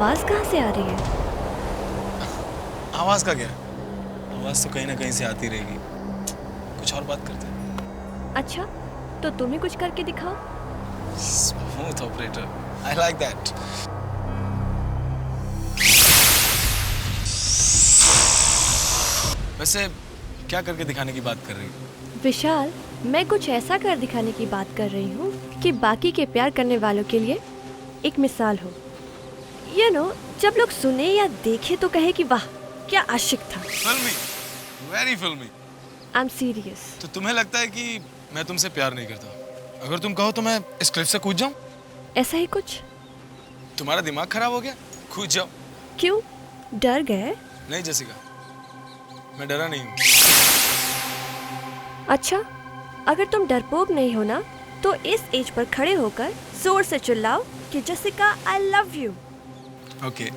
आवाज कहाँ से आ रही है? आवाज का क्या? आवाज तो कहीं ना कहीं से आती रहेगी। कुछ और बात करते हैं। अच्छा, तो तुम ही कुछ करके दिखाओ। Smooth operator, I like that. वैसे क्या करके दिखाने की बात कर रही हो? विशाल, मैं कुछ ऐसा कर दिखाने की बात कर रही हूँ कि बाकी के प्यार करने वालों के लिए एक मिसाल हो। जब लोग सुने या देखे तो कहे कि वाह क्या आशिक था। फिल्मी, वेरी फिल्मी। I am serious. तो तुम्हें लगता है कि मैं तुमसे प्यार नहीं करता? अगर तुम कहो तो मैं इस क्लिफ से कूद जाऊं? ऐसा ही कुछ। तुम्हारा दिमाग खराब हो गया? कूद जाओ। क्यों, डर गए? नहीं जेसिका, मैं डरा नहीं हूँ। अच्छा, अगर तुम डरपोक नहीं हो ना, तो इस एज पर खड़े होकर जोर से चिल्लाओ कि Jessica I love you. Okay.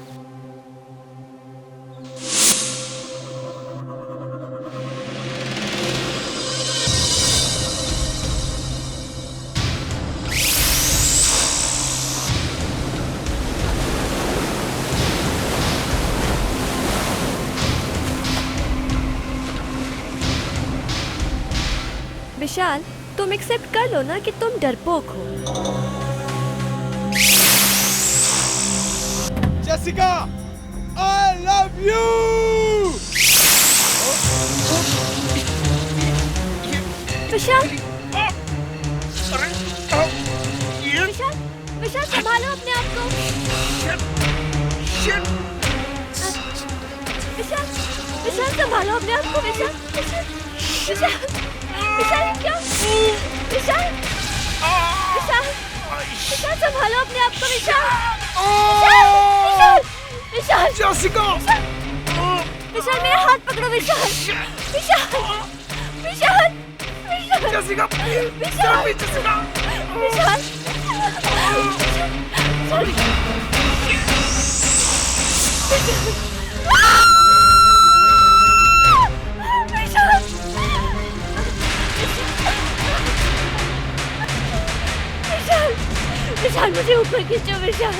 Vishal, तुम एक्सेप्ट कर लो ना कि तुम डरपोक हो। Jessica, I love you! Vishal, Vishal, Vishal संभालो अपने आप को। विशाल, विशाल संभालो अपने आप को। विशाल, विशाल, विशाल, विशाल क्या? विशाल, विशाल, विशाल संभालो अपने आप को। विशाल, विशाल, विशाल, जेसिका! विशाल मेरा हाथ पकड़ो। विशाल, विशाल, विशाल, विशाल, जेसिका, विशाल, जेसिका! विशाल, विशाल, विशाल मुझे ऊपर खींचो। विशाल,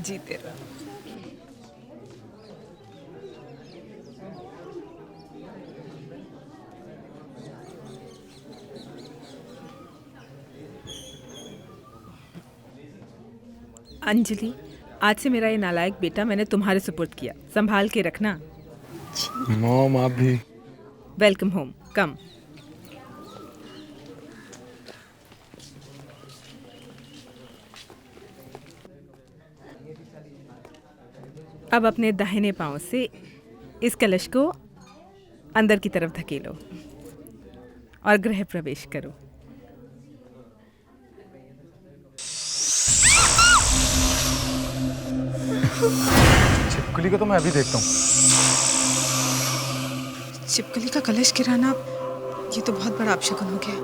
जीते रहो। अंजलि, आज से मेरा ये नालायक बेटा मैंने तुम्हारे सुपुर्द किया, संभाल के रखना। मॉम, आप भी। वेलकम होम, कम। अब अपने दाहिने पांव से इस कलश को अंदर की तरफ धकेलो और गृह प्रवेश करो। छिपकली को तो मैं अभी देखता हूँ। छिपकली का कलश गिराना, ये तो बहुत बड़ा अपशगुन हो गया।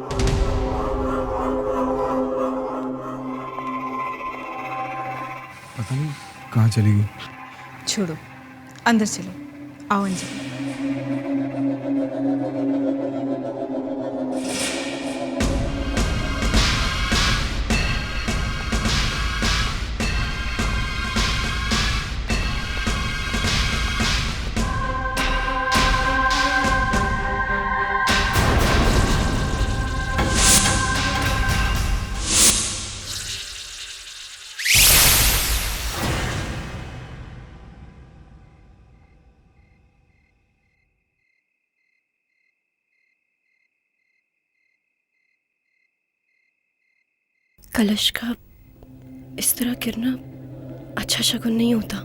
पता नहीं कहाँ चली गई। छोड़ो, अंदर चलो। आओ अंजलि। कलश का इस तरह गिरना अच्छा शगुन नहीं होता।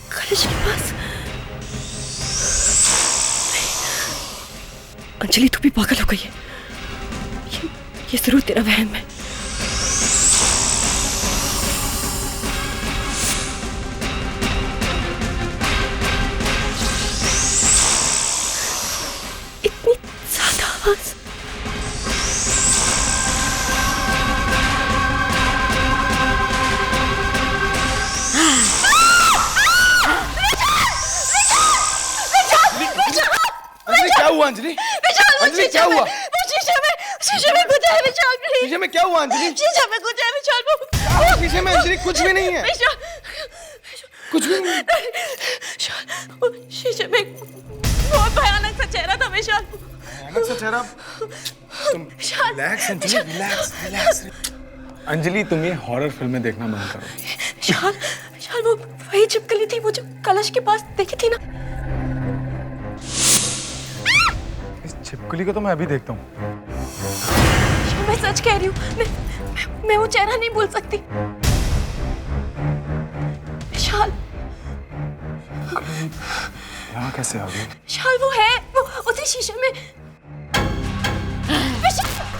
कलश के पास अंजलि, तू भी पागल हो गई है। ये जरूर तेरा वहम है। इतनी ज्यादा आवाज। क्या हुआ अंजलि? अंजलि क्या हुआ? शीशे में कुछ है विशाल, प्लीज। शीशे में क्या हुआ अंजलि? शीशे में कुछ है विशाल। शीशे में अंजलि कुछ भी नहीं है। कुछ भी नहीं। शीशे में बहुत भयानक सा चेहरा था विशाल। भयानक सा चेहरा? तुम relax Anjali, relax relax. Anjali तुम ये हॉरर फिल्में देखना बंद करो। विशाल वो वही छिपकली थी, वो जो कलश के पास देखी थी ना। इस छिपकली को तो मैं अभी देखता हूँ। मैं सच कह रही हूँ, मैं वो चेहरा नहीं भूल सकती। विशाल यहाँ कैसे आ गई? विशाल वो है, वो उसी शीशे में।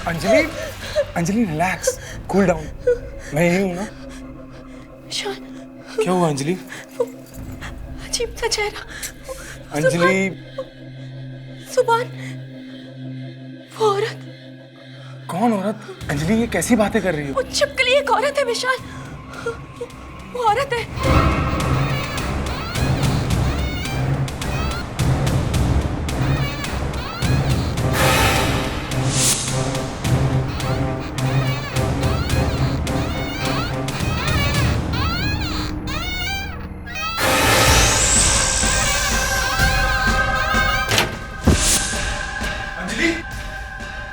Anjali, Anjali relax, cool down. मैं यही हूँ ना। विशाल क्या हुआ अंजलि? अजीब सा चेहरा। अंजलि सुभान, वो औरत। कौन औरत? अंजलि ये कैसी बातें कर रही हो? वो छिपकली एक औरत है विशाल, वो औरत है। अंजलि,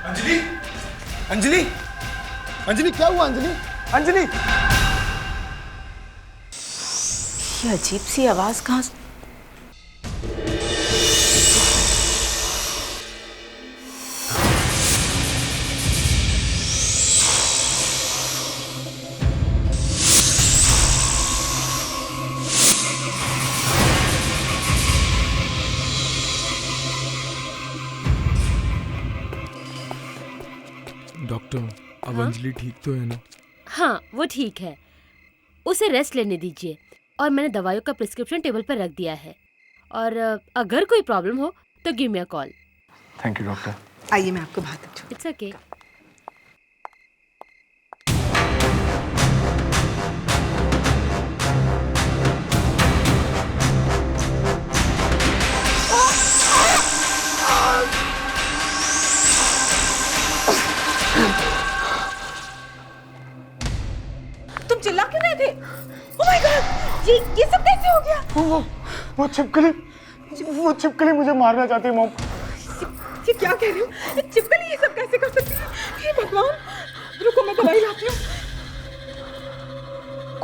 अंजलि, अंजलि, अंजलि क्या हुआ अंजलि? अंजलि ये अजीब सी आवाज कहाँ से? डॉक्टर, अब अंजलि ठीक तो है ना? हाँ, वो ठीक है। उसे रेस्ट लेने दीजिए और मैंने दवाइयों का प्रिस्क्रिप्शन टेबल पर रख दिया है। और अगर कोई प्रॉब्लम हो तो give me a call. Thank you doctor. आइए मैं आपको बात दूँ। It's okay. तुम चिल्ला क्यों रहे थे? ओह माय गॉड, ये सब कैसे हो गया? वो छिपकली मुझे मारना चाहती है मॉम। ये क्या कह रही हो? ये छिपकली ये सब कैसे कर सकती है? हे भगवान, रुको मैं दवाई लाती हूँ।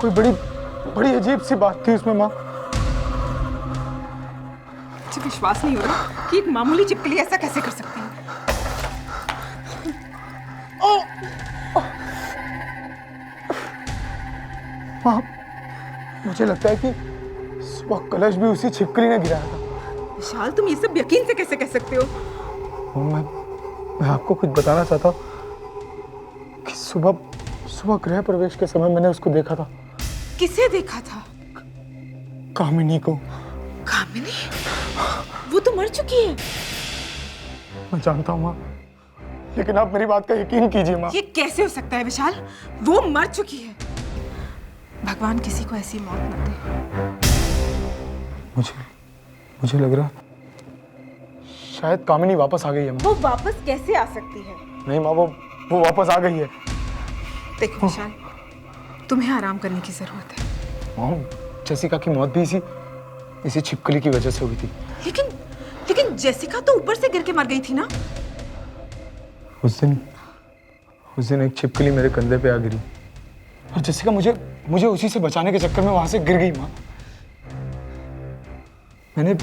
कोई बड़ी अजीब सी बात थी उसमें माँ। मुझे विश्वास नहीं हो रहा कि एक मामूली छिपकली ऐसा कैसे कर सकती है। माँ, मुझे लगता है कि सुबह कलश भी उसी छिपकली ने गिराया था। विशाल, तुम ये सब यकीन से कैसे कह सकते हो? मैं आपको कुछ बताना चाहता हूँ कि सुबह गृह प्रवेश के समय मैंने उसको देखा था। किसे देखा था? कामिनी को। कामिनी? वो तो मर चुकी है। मैं जानता हूँ माँ, लेकिन आप मेरी बात का यकीन कीजिए माँ। ये कैसे हो सकता है विशाल? वो मर चुकी है। भगवान किसी को ऐसी मौत न दे। मुझे लग रहा शायद कामिनी वापस आ गई है माँ। वो वापस कैसे आ सकती है? नहीं माँ, वो वापस आ गई है। देखो विशाल, तुम्हें आराम करने की जरूरत है। माँ, जेसिका की मौत भी इसी छिपकली की वजह से हुई थी। लेकिन जेसिका तो ऊपर से गिर के मर गई थी ना? उस दिन एक छिपकली मेरे कंधे पे आ गिरी और जेसिका मुझे उसी से बचाने के चक्कर में वहां से गिर गई माँ। मैंने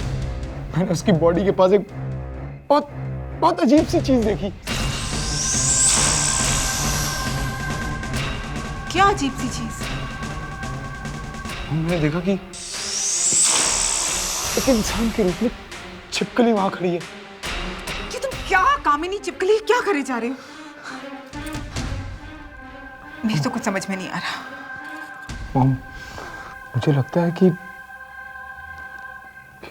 उसकी बॉडी के पास एक बहुत अजीब सी चीज देखी। क्या अजीब सी चीज? मैंने देखा कि एक इंसान के रूप में छिपकली वहां खड़ी है। कि तुम क्या कामिनी चिपकली क्या करे जा रहे हो? मुझे तो कुछ समझ में नहीं आ रहा। मॉम, मुझे लगता है कि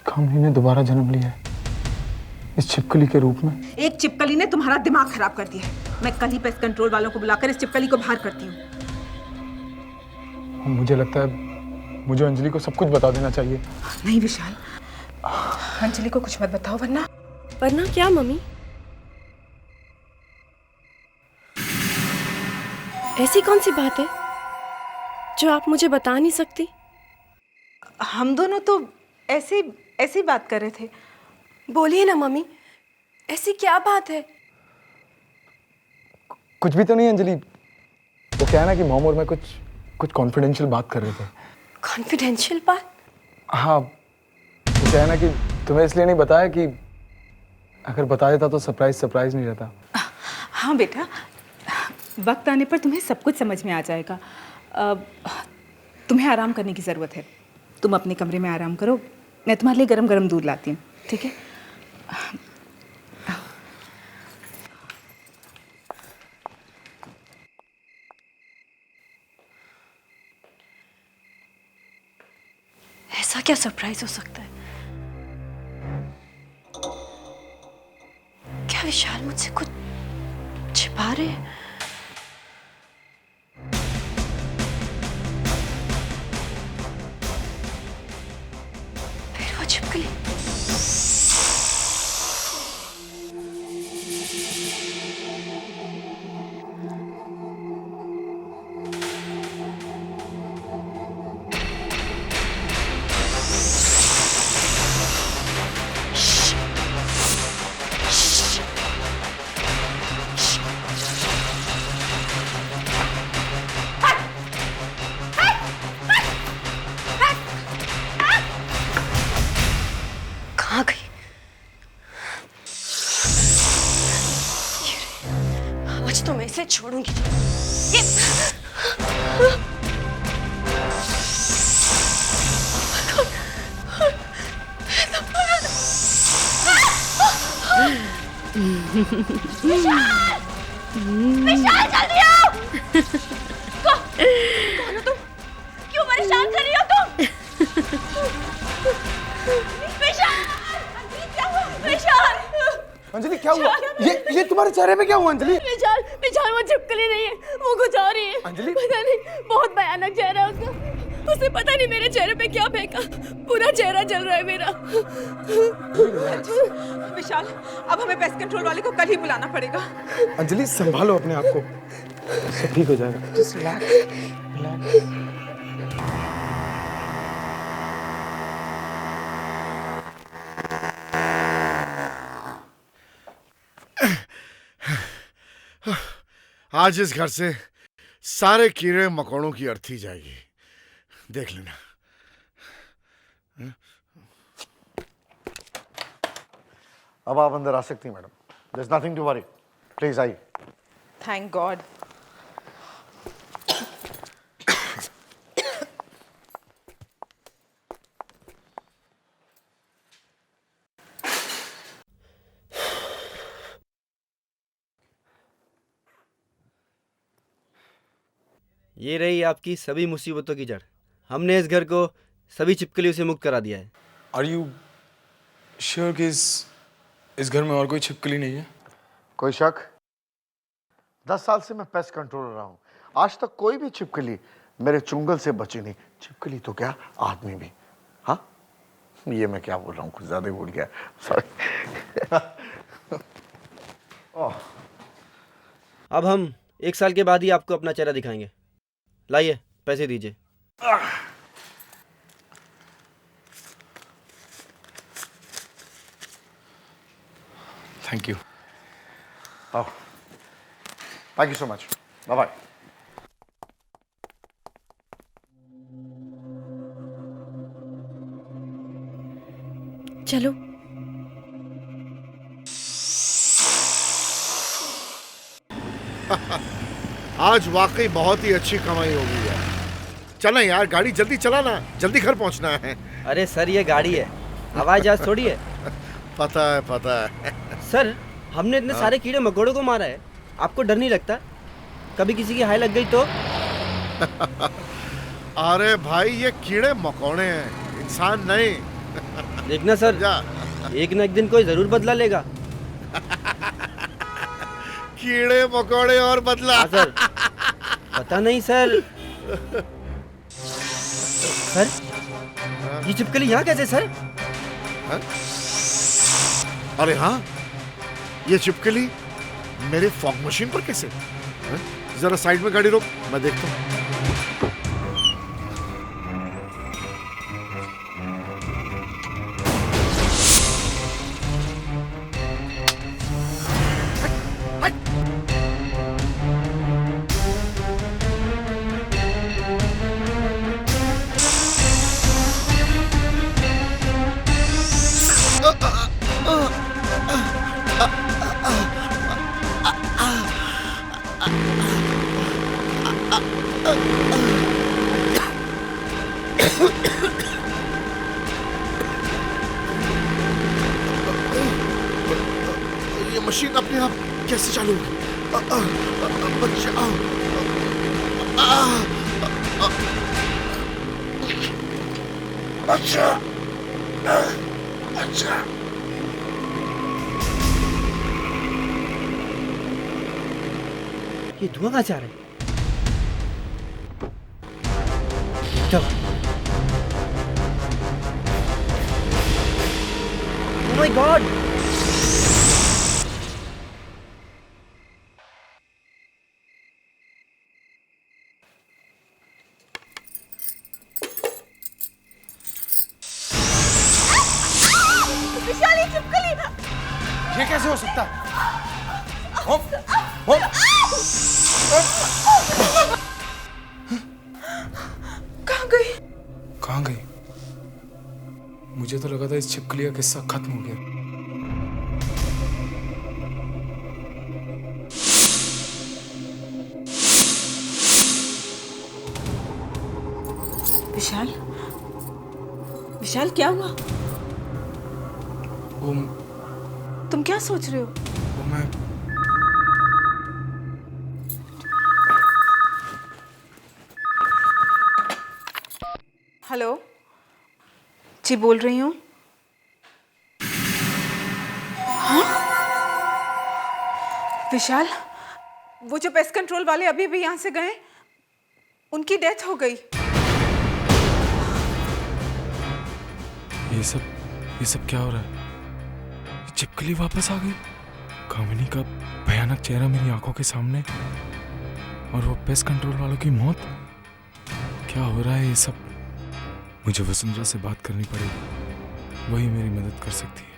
कामिनी ने दोबारा जन्म लिया है इस छिपकली के रूप में। एक चिपकली ने तुम्हारा दिमाग खराब कर दिया है। मैं कल ही पेस्ट कंट्रोल वालों को बुलाकर इस चिपकली को बाहर करती हूँ। मुझे लगता है मुझे अंजलि को सब कुछ बता देना चाहिए। नहीं विशाल, अंजलि को कुछ मत बताओ वरना क्या मम्मी? ऐसी कौन सी बात है जो आप मुझे बता नहीं सकती? हम दोनों तो ऐसे ही बात कर रहे थे। बोलिए ना मम्मी, ऐसी क्या बात है? कुछ भी तो नहीं अंजलि, वो क्या है ना कि मॉम और मैं कुछ कॉन्फिडेंशियल बात कर रहे थे। कॉन्फिडेंशियल बात? हाँ, वो क्या है ना कि तुम्हें इसलिए नहीं बताया कि अगर बता देता तो सरप्राइज नहीं रहता। हाँ बेटा, वक्त आने पर तुम्हें सब कुछ समझ में आ जाएगा। तुम्हें आराम करने की ज़रूरत है। तुम अपने कमरे में आराम करो, मैं तुम्हारे लिए गरम गरम दूध लाती हूँ, ठीक है? ऐसा क्या सरप्राइज हो सकता है? क्या विशाल मुझसे कुछ छिपा रहे हैं? फिर वो छिपकली। कहाँ गई? आज तो मैं इसे छोड़ूंगी। ये विशाल जल्दी आओ! कौन हो तुम? क्यों परेशान कर रही हो तुम? विशाल! क्या हुआ? विशाल! अंजलि क्या हुआ? ये तुम्हारे चेहरे पे क्या हुआ अंजलि? विशाल वो चिपकली नहीं है, वो कुछ और ही है। अंजलि? पता नहीं, बहुत भयानक चेहरा है उसका। उसे पता नहीं मेरे चेहरे पे क्या फेंका, पूरा चेहरा जल रहा है मेरा। विशाल, अब हमें पेस्ट कंट्रोल वाले को कल ही बुलाना पड़ेगा। अंजलि संभालो अपने आप को, सब ठीक हो जाएगा। Just relax. आज इस घर से सारे कीड़े मकोड़ों की अर्थी जाएगी, देख लेना। अब आप अंदर आ सकती हैं madam. There's nothing to worry. Please आइए। Thank God. ये रही आपकी सभी मुसीबतों की जड़। हमने इस घर को सभी छिपकलियों से मुक्त करा दिया है। आर यू श्योर कि इस घर में और कोई छिपकली नहीं है? कोई शक? 10 साल से मैं पेस्ट कंट्रोलर रहा हूँ, आज तक कोई भी छिपकली मेरे चुंगल से बची नहीं। छिपकली तो क्या, आदमी भी। हाँ, ये मैं क्या बोल रहा हूँ, कुछ ज्यादा ही बोल गया, सॉरी। अब हम 1 साल के बाद ही आपको अपना चेहरा दिखाएंगे। लाइए पैसे दीजिए। Thank you. Thank you so much. Bye bye. चलो। आज वाकई बहुत ही अच्छी कमाई हो गई है। चलें यार, गाड़ी जल्दी चलाना, जल्दी घर पहुंचना है। अरे सर ये गाड़ी है, हवाई जहाज थोड़ी है। पता है पता है। सर हमने इतने सारे कीड़े मकोड़ों को मारा है, आपको डर नहीं लगता? कभी किसी की हाय लग गई तो? अरे भाई ये कीड़े मकोड़े हैं, इंसान नहीं। देखना सर, एक न एक दिन कोई जरूर बदला लेगा। कीड़े मकोड़े और बदला। हाँ सर, पता नहीं सर। सर ये छिपकली यहाँ कैसे सर? हा? अरे हाँ, ये छिपकली मेरे फॉग मशीन पर कैसे? हा? जरा साइड में गाड़ी रोक, मैं देखता हूँ। ये मशीन अपने आप कैसे चालू होगी? अच्छा अच्छा। ये धुआं कहाँ से आ रहा है? चलो। Oh my God! विशाल, ये छिपकली! ये कैसे हो सकता है? कहाँ गई? कहाँ गई? मुझे तो लगा था इस छिपकली का किस्सा खत्म हो गया। विशाल, विशाल क्या हुआ? वो तुम क्या सोच रहे हो? मैं हेलो जी, बोल रही हूँ। हाँ? विशाल, वो जो पेस्ट कंट्रोल वाले अभी अभी यहाँ से गए, उनकी डेथ हो गई। ये सब क्या हो रहा है? छिपकली वापस आ गई। कामिनी का भयानक चेहरा मेरी आंखों के सामने, और वो पेस्ट कंट्रोल वालों की मौत। क्या हो रहा है ये सब? मुझे वसुंधरा से बात करनी पड़ेगी, वही मेरी मदद कर सकती है।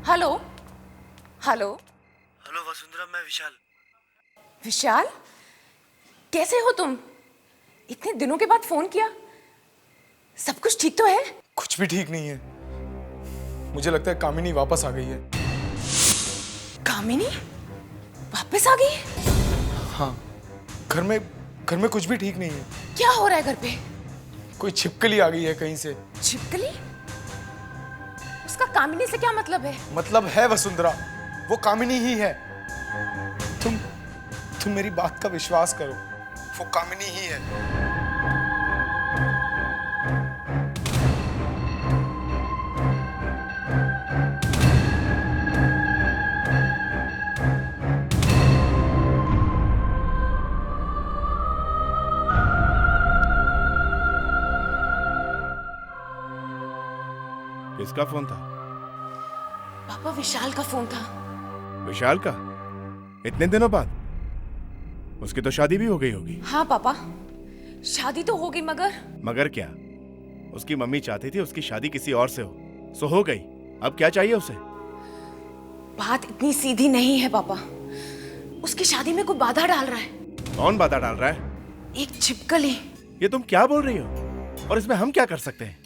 हेलो हेलो हेलो वसुंधरा, मैं विशाल। विशाल, कैसे हो तुम? इतने दिनों के बाद फोन किया। सब कुछ ठीक तो है? कुछ भी ठीक नहीं है। मुझे लगता है कामिनी वापस आ गई है। कामिनी वापस आ गई? हाँ, घर में कुछ भी ठीक नहीं है। क्या हो रहा है घर पे? कोई छिपकली आ गई है कहीं से। छिपकली? उसका कामिनी से क्या मतलब है? मतलब है वसुंधरा, वो कामिनी ही है। तुम मेरी बात का विश्वास करो, वो कामिनी ही है। किसका फोन था? पापा विशाल का फोन था। विशाल का? इतने दिनों बाद? उसकी तो शादी भी हो गई होगी। हाँ पापा, शादी तो हो गई मगर क्या? उसकी मम्मी चाहती थी उसकी शादी किसी और से हो, सो हो गई। अब क्या चाहिए उसे? बात इतनी सीधी नहीं है पापा। उसकी शादी में कोई बाधा डाल रहा है। कौन बाधा डाल रहा है? एक छिपकली। ये तुम क्या बोल रही हो? और इसमें हम क्या कर सकते हैं?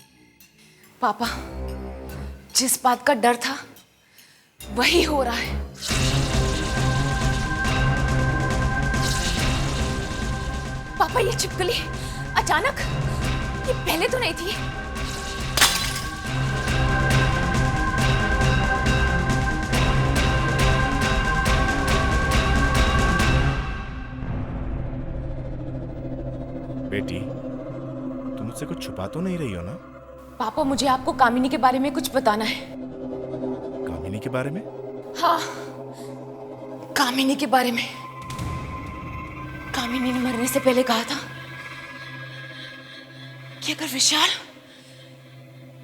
पापा, जिस बात का डर था वही हो रहा है। पापा ये छिपकली अचानक, ये पहले तो नहीं थी। बेटी, तुम मुझसे कुछ छुपा तो नहीं रही हो ना? पापा मुझे आपको कामिनी के बारे में कुछ बताना है। कामिनी के बारे में? हाँ, कामिनी के बारे में। कामिनी ने मरने से पहले कहा था कि अगर विशाल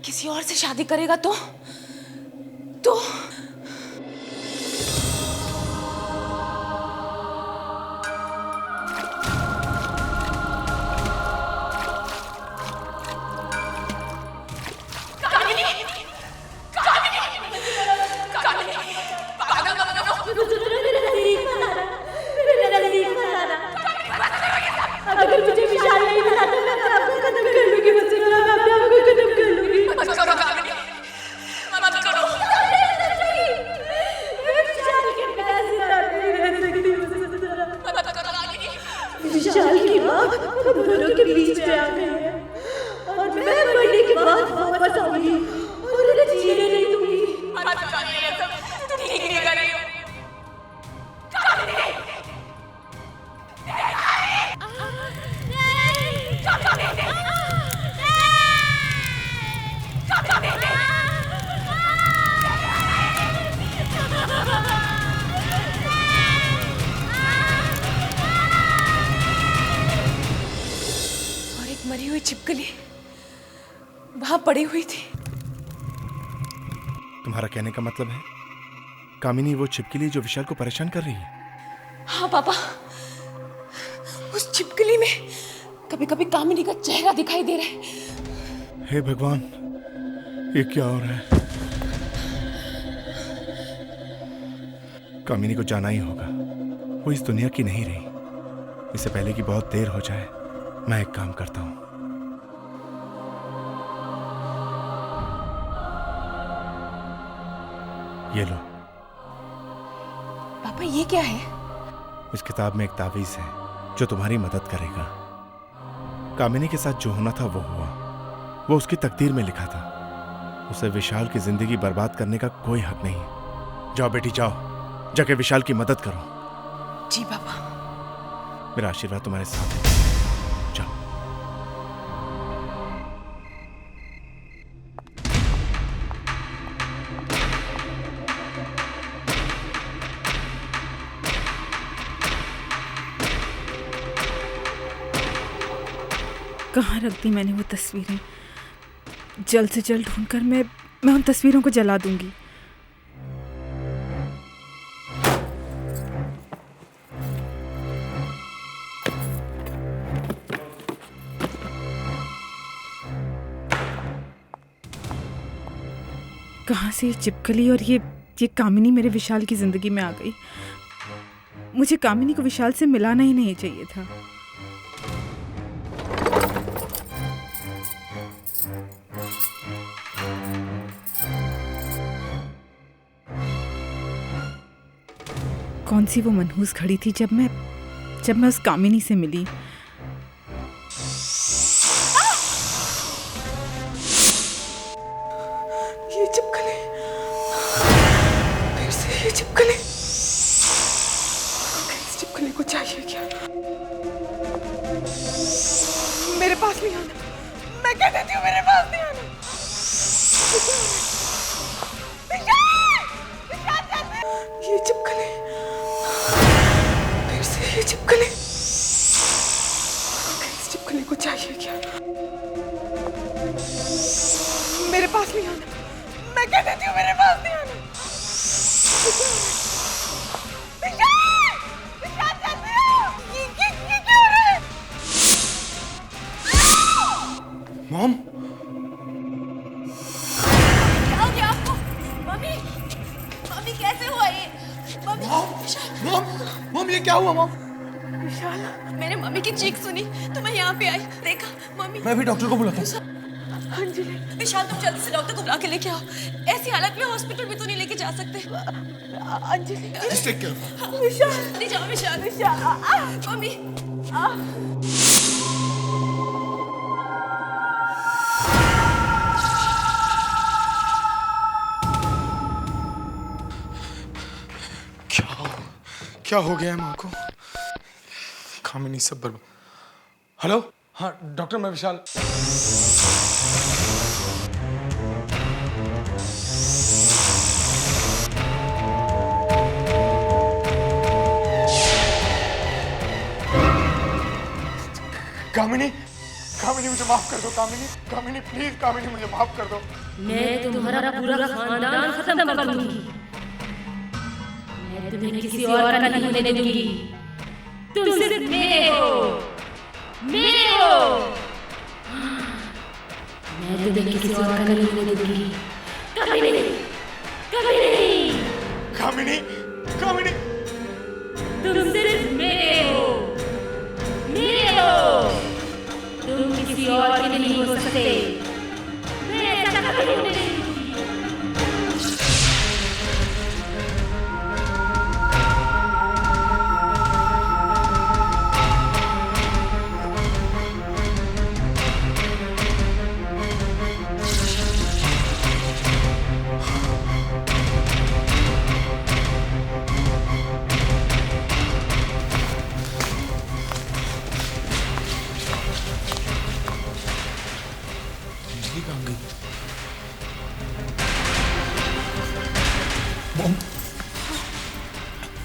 किसी और से शादी करेगा तो अगर मुझे विशाल नहीं मिला तो मैं अपने आप को खत्म कर लूंगी। मुझसे मैं अपने आप को खत्म कर लूंगी। मत करो कामिनी, मत करो। विशाल के बिना जिंदा नहीं रह सकती। मत करो कामिनी। विशाल की माँ हम दोनों के बीच में आ गई है और मैं मरने के बाद वापस आऊंगी और उन्हें जीने नहीं दूंगी। मत करो ये सब, तुम ठीक नहीं कर रही हो। और एक मरी हुई छिपकली वहां पड़ी हुई थी। तुम्हारा कहने का मतलब है कामिनी वो छिपकली जो विशाल को परेशान कर रही है? हाँ पापा, उस छिपकली में कभी कभी कामिनी का चेहरा दिखाई दे रहा है। हे भगवान, ये क्या हो रहा है? कामिनी को जाना ही होगा। वो इस दुनिया की नहीं रही। इससे पहले कि बहुत देर हो जाए, मैं एक काम करता हूं। ये लो। पापा ये क्या है? इस किताब में एक तावीज है जो तुम्हारी मदद करेगा। कामिनी के साथ जो होना था वो हुआ। वो उसकी तकदीर में लिखा था। उसे विशाल की जिंदगी बर्बाद करने का कोई हक नहीं। जाओ बेटी जाओ, जाके विशाल की मदद करो। जी पापा। मेरा आशीर्वाद तुम्हारे साथ है। जाओ। कहाँ रख दी मैंने वो तस्वीरें? जल्द से जल्द ढूंढकर मैं उन तस्वीरों को जला दूंगी। कहाँ से ये चिपकली और ये कामिनी मेरे विशाल की जिंदगी में आ गई? मुझे कामिनी को विशाल से मिलाना ही नहीं चाहिए था। कौन सी वो मनहूस घड़ी थी जब मैं उस कामिनी से मिली? ये चिपकली, फिर से ये चिपकली। इस चिपकली को चाहिए क्या? मेरे पास नहीं आना। मैं कह देती हूँ मेरे पास नहीं आना। ये चिपकली, फिर से ये चिपकली। इस चिपकली को चाहिए क्या? मेरे पास नहीं आना। हुआ मॉम? विशाल, मैंने मम्मी की चीख सुनी तो मैं यहाँ पे आई, देखा मम्मी। मैं भी डॉक्टर को बुलाता हूँ। अंजलि। विशाल तुम जल्दी से डॉक्टर को बुला के लेके आओ, ऐसी हालत में हॉस्पिटल भी तो नहीं लेके जा सकते। अंजलि। Just take care. विशाल। नहीं जाओ विशाल। विशाल। मम्मी। क्या हो गया है माँ को? कामिनी सब बर्बाद। हेलो, हाँ डॉक्टर, मैं विशाल। कामिनी, कामिनी मुझे माफ कर दो। कामिनी, कामिनी प्लीज, कामिनी मुझे माफ कर दो। मैं तुम्हारा पूरा खानदान खत्म कर दूंगी। मैं तुम्हें किसी और का नहीं होने दूंगी। तुम सिर्फ मेरे हो, मेरे हो। मैं तुम्हें किसी और का नहीं होने दूंगी। कभी नहीं, कभी नहीं। कामिनी, कामिनी। तुम सिर्फ मेरे हो, मेरे हो। तुम किसी और के नहीं हो सकते। मैं ऐसा कभी नहीं होने दूंगी।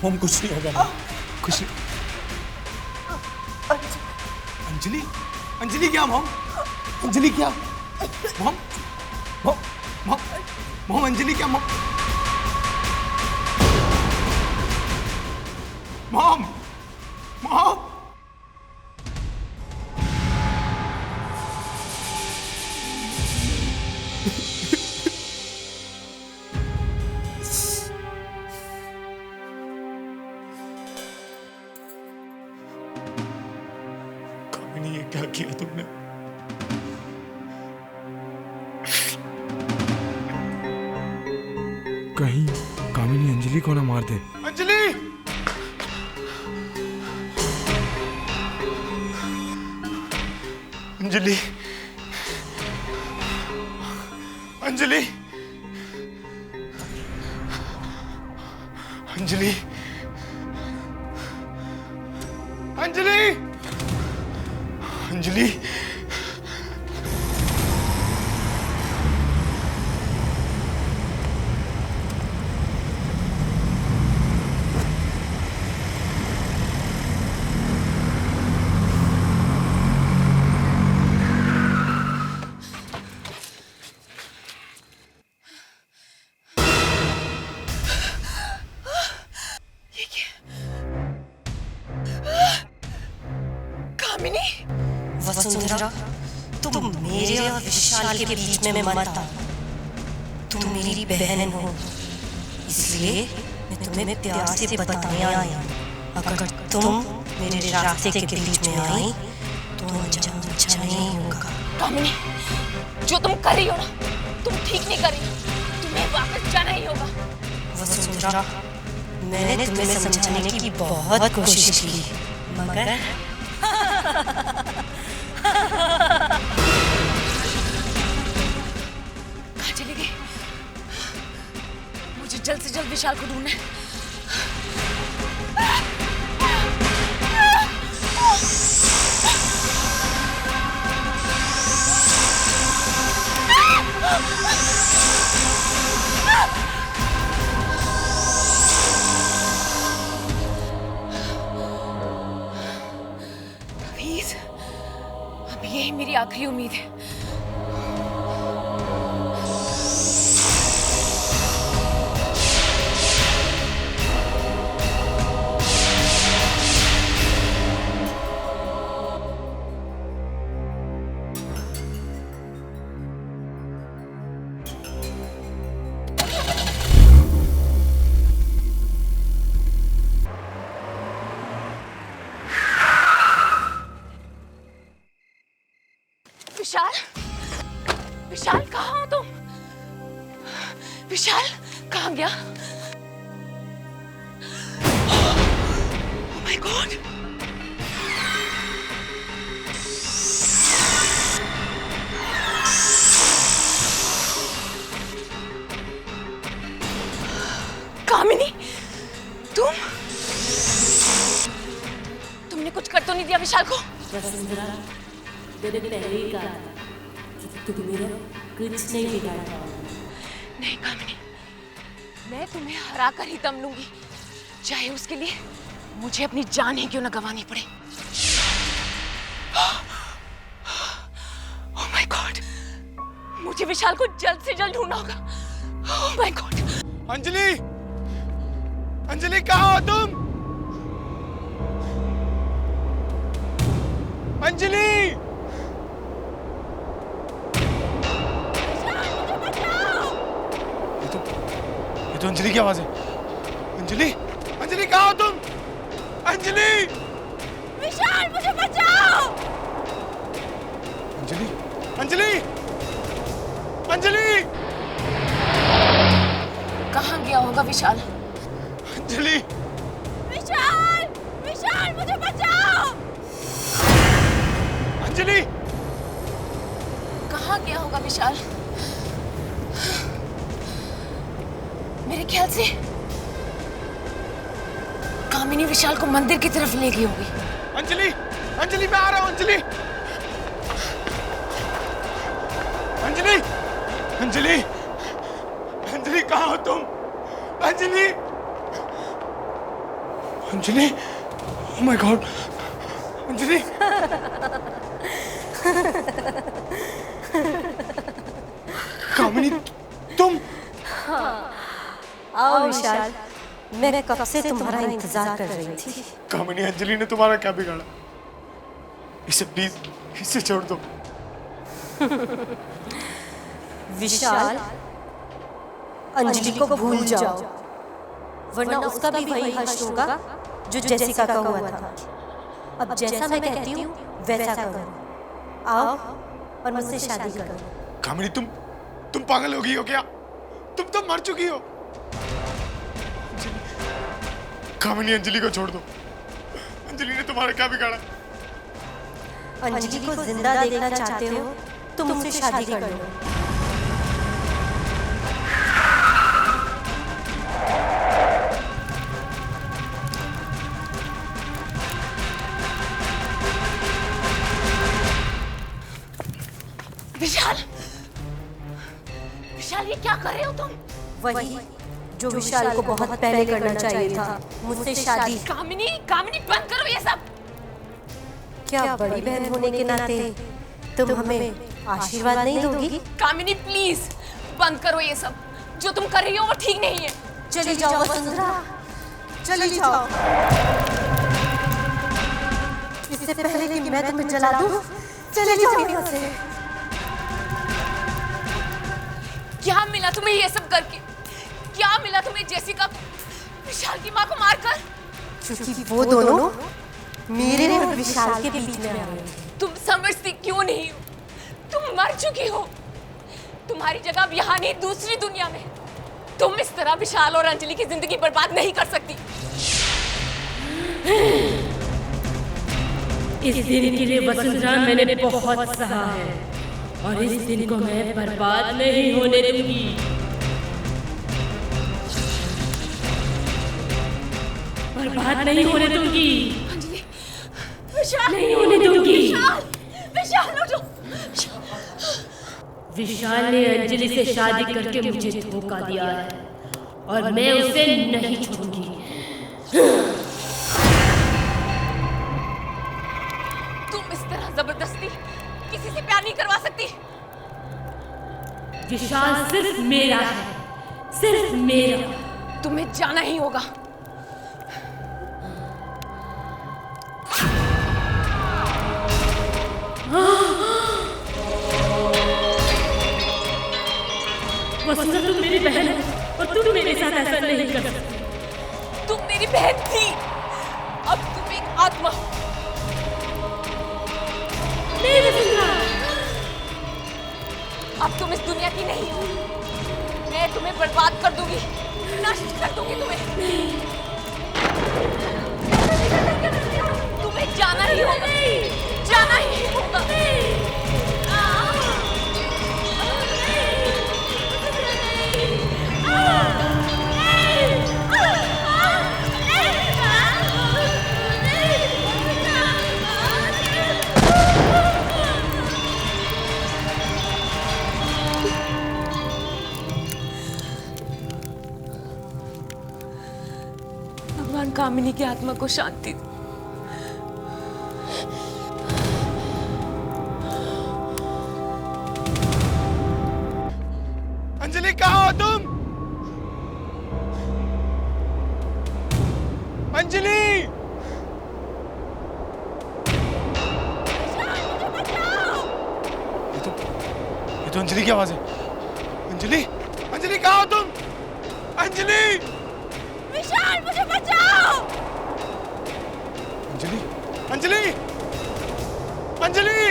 मॉम कुछ नहीं होगा मॉम, कुछ नहीं। अंजलि, अंजलि क्या मॉम? अंजलि क्या? Mom, mom, mom, mom Anjali क्या मॉम? Mom, mom. क्या किया तुमने? कहीं कामिनी अंजलि को ना मार दे। अंजलि, अंजलि, अंजलि, अंजलि, अंजलि, अंजलि। वसुंधरा, तुम मेरे और विशाल के बीच में मत आओ। तुम मेरी बहन हो, इसलिए मैं तुम्हें प्यार से बताने आई। अगर तुम मेरे रास्ते के बीच में आई तो अंजाम अच्छा नहीं होगा। कामिनी, जो तुम कर रही हो ना, तुम ठीक नहीं कर रही हो। तुम्हें वापस जाना ही होगा। वसुंधरा, मैंने तुम्हें समझाने की बहुत कोशिश की, मगर कहाँ चली गई? मुझे जल्द से जल्द विशाल को ढूंढना है। प्लीज, अब यही मेरी आखिरी उम्मीद है। विशाल, विशाल कहाँ हो तुम? विशाल कहाँ गया? Oh my God! कामिनी, तुमने कुछ कर तो नहीं दिया विशाल को? वसुंधरा, मैंने पहले ही कहा कि तुम मेरा कुछ नहीं बिगाड़ पाओगे। नहीं कामिनी, मैं तुम्हें हरा कर ही दम लूंगी, चाहे उसके लिए मुझे अपनी जान ही क्यों न गंवानी पड़े। Oh my God! मुझे विशाल को जल्द से जल्द ढूंढना होगा। Oh my God! Anjali, Anjali कहाँ हो तुम? अंजलि! ये तो अंजलि की आवाज है। अंजलि, अंजलि कहाँ हो तुम? अंजलि! विशाल मुझे बचाओ! अंजलि, अंजलि, अंजलि! कहाँ गया होगा विशाल? अंजलि! विशाल! विशाल मुझे बचाओ! अंजलि! कहाँ गया होगा विशाल? मेरे ख्याल से कामिनी विशाल को मंदिर की तरफ ले गई होगी। अंजलि, अंजलि मैं आ रहा हूँ। अंजलि, अंजलि, अंजलि, अंजलि कहाँ हो तुम? Anjali, Anjali, oh my God, Anjali. Kamini तुम? आओ विशाल, मैं कब से तुम्हारा इंतजार कर रही थी। कामिनी, अंजलि ने तुम्हारा क्या बिगाड़ा? इसे प्लीज, इसे छोड़ दो। विशाल, अंजलि को भूल जाओ, वरना उसका भी वही हश्र होगा जो जेसिका का हुआ था। अब जैसा मैं कहती हूँ वैसा करो। आओ और मुझसे शादी करो। कामिनी तुम पागल हो गई हो क्या? तुम तो मर चुकी हो। कामिनी, अंजलि को छोड़ दो। अंजलि ने तुम्हारा क्या बिगाड़ा? अंजलि को जिंदा देखना चाहते हो तो मुझसे शादी कर लो। विशाल, विशाल ये क्या कर रहे हो तुम? वही जो विशाल को बहुत पहले करना चाहिए था, मुझसे शादी। कामिनी, कामिनी बंद करो ये सब। क्या बड़ी बहन होने के नाते तुम हमें आशीर्वाद नहीं दोगी? कामिनी प्लीज बंद करो ये सब। जो तुम कर रही हो वो ठीक नहीं है। चली जाओ वसुंधरा, चली जाओ। इससे पहले कि मैं तुम्हें जला दूं, चले जाओ यहाँ से। क्या मिला तुम्हें ये सब करके? क्या मिला तुम्हें जेसिका, विशाल की माँ को मारकर? क्योंकि वो दोनों मेरे और विशाल के बीच में आ गए। तुम समझती क्यों नहीं हो? तुम मर चुकी हो। तुम्हारी जगह अब यहाँ नहीं, दूसरी दुनिया में। तुम इस तरह विशाल और अंजलि की जिंदगी बर्बाद नहीं कर सकती। इस दिन के लिए वसुंधरा मैंने बहुत सहा है और इस दिन को मैं बर्बाद नहीं होने दूंगी। बर्बाद नहीं होने दूंगी। विशाल नहीं होने दूंगी। विशाल, विशाल उठो। विशाल ने अंजलि से शादी करके मुझे धोखा दिया है और मैं उसे नहीं छोड़ूंगी। तुम इस तरह जबरदस्ती किसी से प्यार नहीं करवा सकती। विशाल सिर्फ मेरा है, सिर्फ मेरा। तुम्हें जाना ही होगा। वसुंधरा तुम मेरी बहन हो और तुम मेरे साथ ऐसा नहीं कर सकती। तुम मेरी बहन थी, अब तुम एक आत्मा हो। नहीं वसुंधरा, की नहीं हूँ। मैं तुम्हें बर्बाद कर दूंगी, नष्ट कर दूंगी तुम्हें। तुम्हें जाना ही होगा, जाना ही होगा। भगवान कामिनी की आत्मा को शांति दे। अंजलि कहाँ हो तुम? अंजलि! ये तो अंजलि की आवाज है। अंजलि! अंजलि कहाँ हो तुम? अंजलि! विशाल मुझे बचाओ! अंजलि! अंजलि! अंजलि!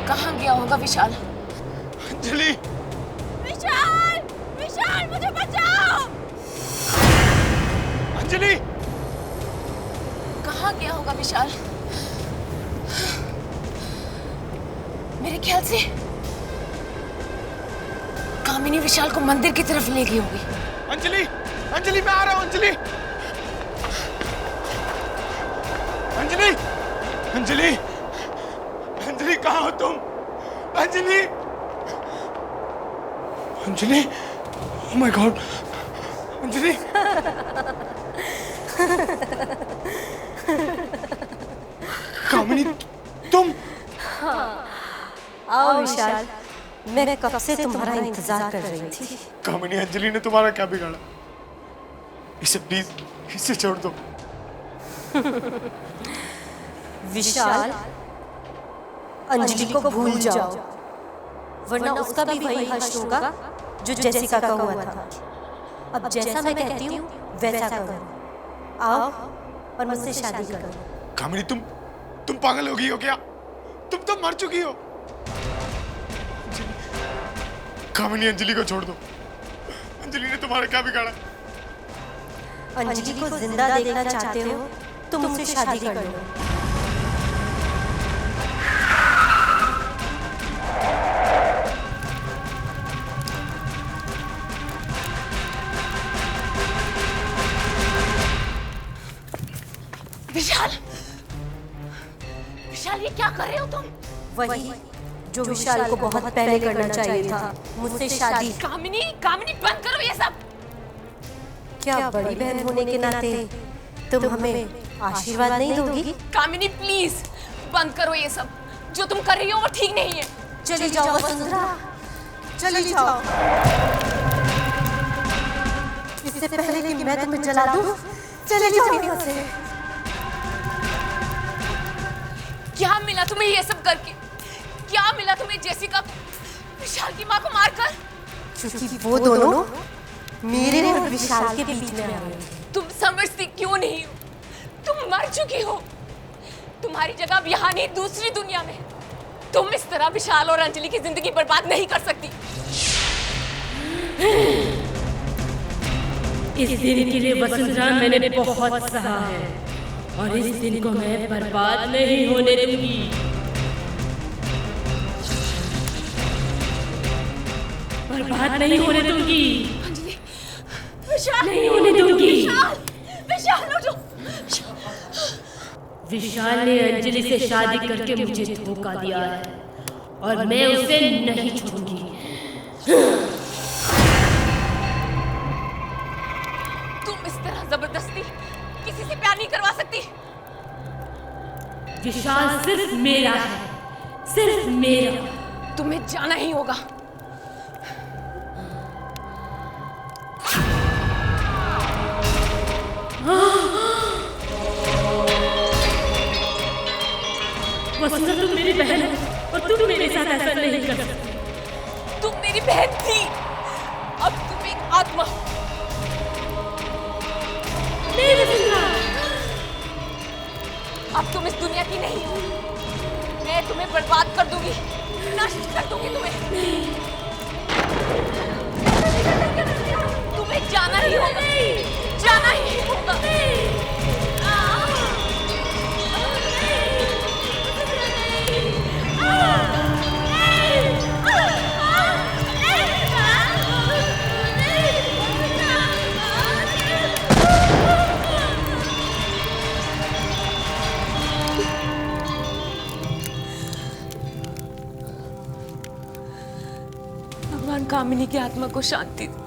कहाँ गया होगा विशाल? अंजलि! विशाल! विशाल मुझे बचाओ! अंजलि! कहाँ गया होगा विशाल? मेरे ख्याल से कामिनी विशाल को मंदिर की तरफ ले गई होगी। अंजलि! अंजलि मैं आ रहा हूँ अंजलि! अंजलि! अंजलि! अंजलि कहाँ हो तुम? Anjali! Anjali! Oh my God! Anjali! Kamini तुम? आओ विशाल, मैं कब से तुम्हारा इंतजार कर रही थी। कामिनी अंजलि ने तुम्हारा क्या बिगाड़ा? इसे प्लीज इसे छोड़ दो। विशाल, अंजलि को भूल जाओ, वरना उसका भी वही हश्र होगा जो जेसिका का हुआ था। अब जैसा मैं कहती हूँ वैसा करो। आओ और मुझसे शादी करो। कामिनी तुम पागल हो गई हो क्या? तुम तो मर चुकी हो। कामिनी अंजलि को छोड़ दो। अंजलि ने तुम्हारा क्या बिगाड़ा? अंजलि को जिंदा देखना चाहते हो तो मुझसे शादी कर लो। विशाल! विशाल ये क्या कर रहे हो तुम? वही जो विशाल को बहुत पहले करना चाहिए था, मुझसे शादी। कामिनी, कामिनी बंद करो ये सब। क्या बड़ी बहन होने के नाते तुम हमें आशीर्वाद नहीं दोगी? कामिनी प्लीज बंद करो ये सब। जो तुम कर रही हो वो ठीक नहीं है। चली जाओ वसुंधरा, चली जाओ। इससे पहले कि मैं तुम्हें जला दूं, चली जाओ यहाँ से। क्या मिला तुम्हें ये सब करके? क्या मिला तुम्हें जेसिका विशाल की माँ को मारकर? क्योंकि वो दोनों मेरे और विशाल के बीच में आए। तुम समझती क्यों नहीं हो? तुम मर चुकी हो। तुम्हारी जगह अब यहाँ नहीं दूसरी दुनिया में। तुम इस तरह विशाल और अंजलि की जिंदगी बर्बाद नहीं कर सकती। इस दिन के लिए वसुंधरा मैंने बहुत सहा है और इस दिन को मैं बर्बाद नहीं होने दूंगी। बर्बाद नहीं होने दूंगी। अंजलि, विशाल नहीं होने दूंगी। विशाल, विशाल उठो। विशाल ने अंजलि से शादी करके मुझे धोखा दिया है और मैं उसे नहीं छोड़ूंगी। तुम इस तरह जबरदस्ती किसी से प्यार नहीं करवा सकती। विशाल सिर्फ मेरा है, सिर्फ मेरा। तुम्हें जाना ही होगा। वसुंधरा तुम मेरी बहन हो और तुम मेरे साथ ऐसा नहीं कर सकती। तुम मेरी बहन थी, अब तुम एक आत्मा हो। नहीं वसुंधरा, अब तुम इस दुनिया की नहीं हो। मैं तुम्हें बर्बाद कर दूंगी, नष्ट कर दूंगी तुम्हें। तुम्हें जाना ही होगा, जाना ही होगा। भगवान कामिनी की आत्मा को शांति दे।